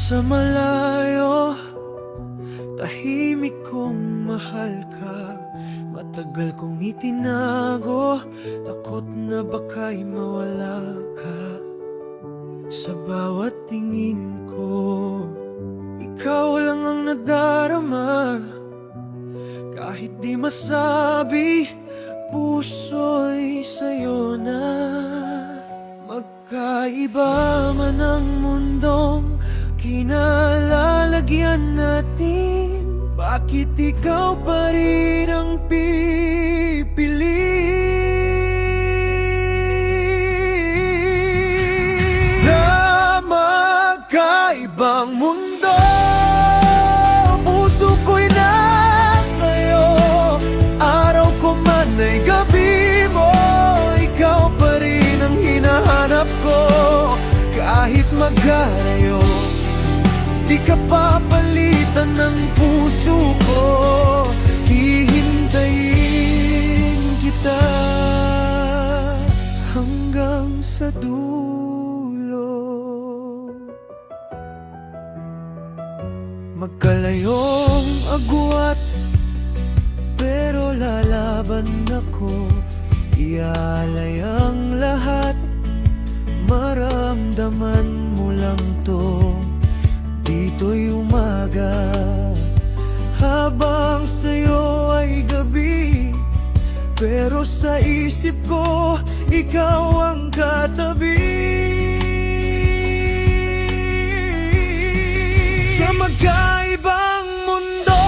Sa malayo, tahimik kong mahal ka. Matagal kong itinago, takot na baka'y mawala ka. Sa bawat tingin ko, ikaw lang ang nadarama. Kahit di masabi, puso'y sa'yo na. Magkaiba man ang mundong kinalalagyan natin, bakit ikaw pa rin ang pipili? Sa magkaibang mundo, puso ko'y nasa'yo. Araw ko man ay gabi mo, ikaw pa rin ang hinahanap ko. Kahit magkalayo, di ka papalitan ng puso ko. Hihintayin kita hanggang sa dulo. Magkalayong agwat, pero lalaban ako. Ialay ang lahat, maramdaman mo lang to. Dito'y umaga, habang sa'yo ay gabi, pero sa isip ko, ikaw ang katabi. Sa magkaibang mundo,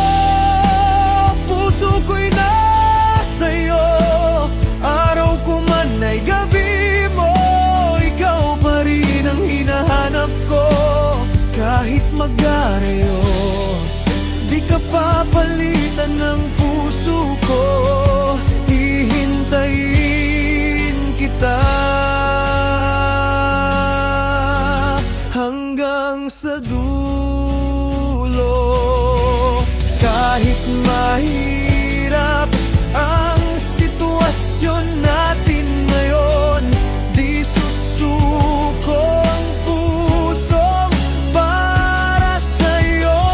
puso ko'y nasa'yo. Araw ko man ay gabi mo, ikaw pa rin ang hinahanap ko. Kahit mag-arayo, di ka papalitan ng puso ko. Hihintayin kita hanggang sa dulo. Kahit mahirap ang sitwasyon natin ngayon, di susuko ang pusong para sa'yo.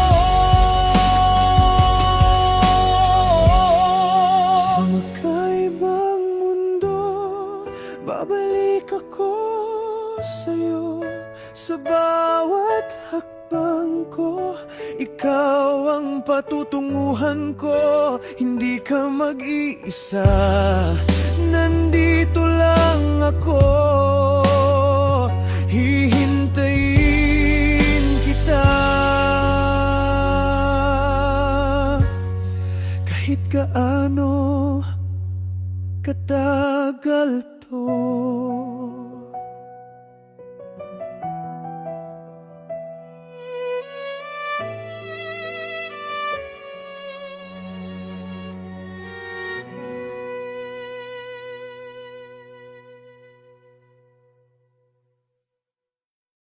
Sa magkaibang mundo, babalik ako sa'yo. Sa bawat hakbang ko, ikaw ang patutunguhan ko. Hindi ka mag-iisa, nandito lang ako. Hihintayin kita kahit gaano katagal